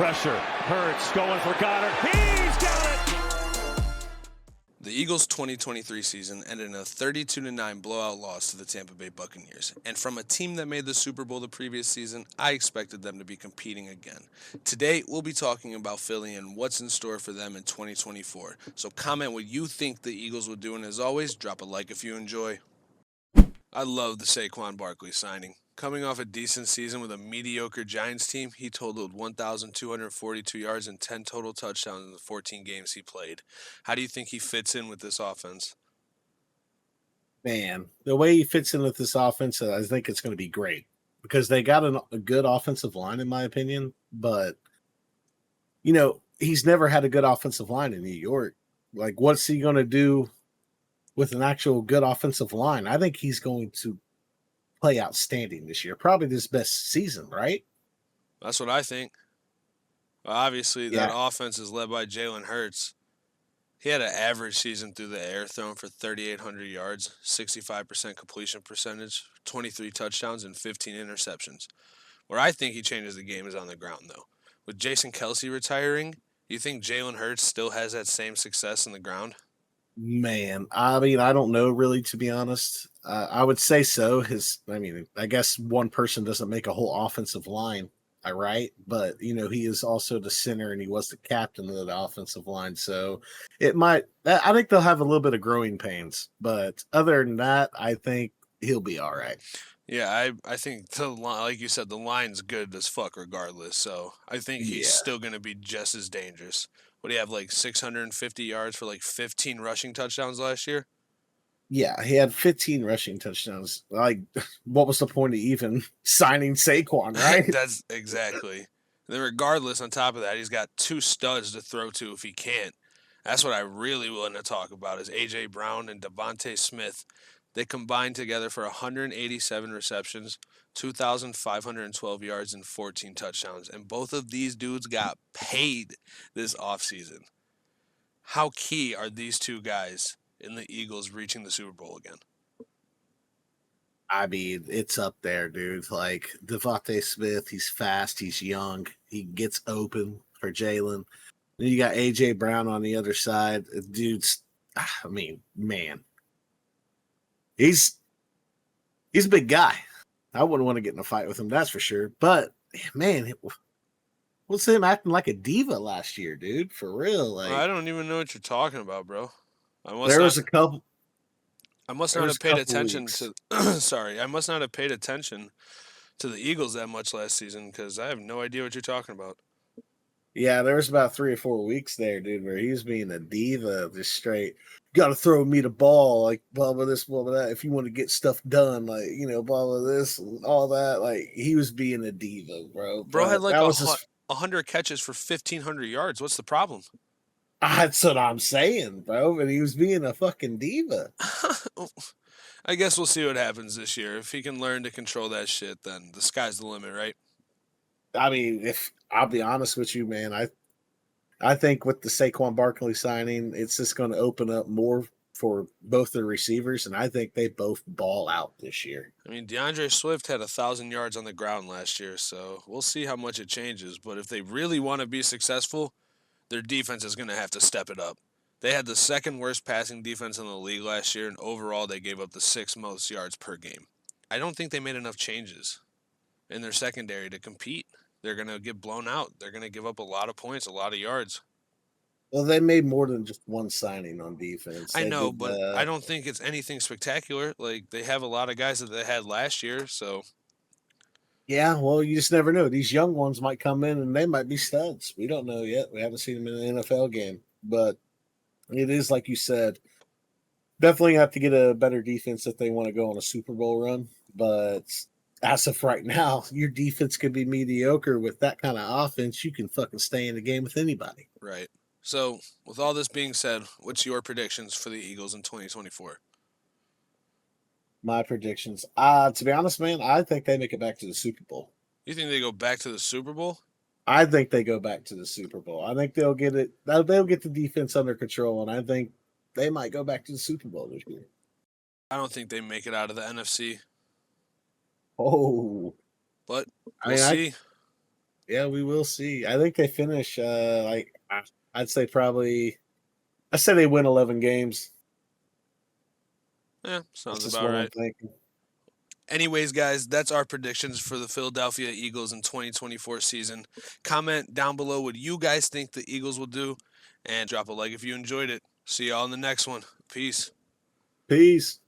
pressure. Hurts going for Goddard. He's got it! The Eagles' 2023 season ended in a 32-9 blowout loss to the Tampa Bay Buccaneers. And from a team that made the Super Bowl the previous season, I expected them to be competing again. Today, we'll be talking about Philly and what's in store for them in 2024. So comment what you think the Eagles will do, and as always, drop a like if you enjoy. I love the Saquon Barkley signing. Coming off a decent season with a mediocre Giants team, he totaled 1,242 yards and 10 total touchdowns in the 14 games he played. How do you think he fits in with this offense? Man, the way he fits in with this offense, I think it's going to be great because they got a good offensive line, in my opinion. But, he's never had a good offensive line in New York. Like, what's he going to do with an actual good offensive line? I think he's going to play outstanding this year. Probably this best season, right? That's what I think. Well, obviously, that offense is led by Jalen Hurts. He had an average season through the air, throwing for 3,800 yards, 65% completion percentage, 23 touchdowns, and 15 interceptions. Where I think he changes the game is on the ground, though. With Jason Kelce retiring, you think Jalen Hurts still has that same success in the ground? Man, I mean, I don't know really, to be honest. I would say so. I guess one person doesn't make a whole offensive line, right? But, he is also the center and he was the captain of the offensive line. So I think they'll have a little bit of growing pains. But other than that, I think he'll be all right. Yeah, I think, like you said, the line's good as fuck regardless. So I think he's still going to be just as dangerous. What do you have, like 650 yards for like 15 rushing touchdowns last year? Yeah, he had 15 rushing touchdowns. Like, what was the point of even signing Saquon, right? That's exactly. And then regardless, on top of that, he's got two studs to throw to if he can't. That's what I really want to talk about is A.J. Brown and Devontae Smith. They combined together for 187 receptions, 2,512 yards, and 14 touchdowns. And both of these dudes got paid this offseason. How key are these two guys in the Eagles reaching the Super Bowl again? I mean, it's up there, dude. Like, Devontae Smith, he's fast, he's young, he gets open for Jalen. Then you got A.J. Brown on the other side. Dude's, I mean, man. He's a big guy. I wouldn't want to get in a fight with him, that's for sure. But man, what's him acting like a diva last year, dude? For real, like I don't even know what you're talking about, bro. I must not have paid attention to. Sorry, I must not have paid attention to the Eagles that much last season because I have no idea what you're talking about. Yeah, there was about 3 or 4 weeks there, dude, where he was being a diva, just straight. Got to throw me the ball, like blah blah this, blah blah that. If you want to get stuff done, like blah blah this, and all that. Like he was being a diva, bro. Bro had like 100 catches for 1,500 yards. What's the problem? That's what I'm saying, bro. But he was being a fucking diva. I guess we'll see what happens this year. If he can learn to control that shit, then the sky's the limit, right? I mean, if I'll be honest with you, man, I think with the Saquon Barkley signing, it's just going to open up more for both the receivers, and I think they both ball out this year. I mean, DeAndre Swift had 1,000 yards on the ground last year, so we'll see how much it changes. But if they really want to be successful, their defense is going to have to step it up. They had the second worst passing defense in the league last year, and overall they gave up the 6th most yards per game. I don't think they made enough changes in their secondary to compete. They're going to get blown out. They're going to give up a lot of points, a lot of yards. Well, they made more than just one signing on defense. I know, but I don't think it's anything spectacular. Like, they have a lot of guys that they had last year, so. Yeah, well, you just never know. These young ones might come in and they might be studs. We don't know yet. We haven't seen them in an NFL game. But it is, like you said, definitely have to get a better defense if they want to go on a Super Bowl run. But as of right now, your defense could be mediocre. With that kind of offense, you can fucking stay in the game with anybody. Right. So, with all this being said, what's your predictions for the Eagles in 2024? My predictions. To be honest, man, I think they make it back to the Super Bowl. You think they go back to the Super Bowl? I think they go back to the Super Bowl. I think they'll get it. They'll get the defense under control, and I think they might go back to the Super Bowl this year. I don't think they make it out of the NFC. Oh, But we'll see. Yeah, we will see. I think they finish I'd say I say they win 11 games. Yeah, That's sounds just about what I'm right. thinking. Anyways, guys, that's our predictions for the Philadelphia Eagles in 2024 season. Comment down below what you guys think the Eagles will do, and drop a like if you enjoyed it. See y'all in the next one. Peace. Peace.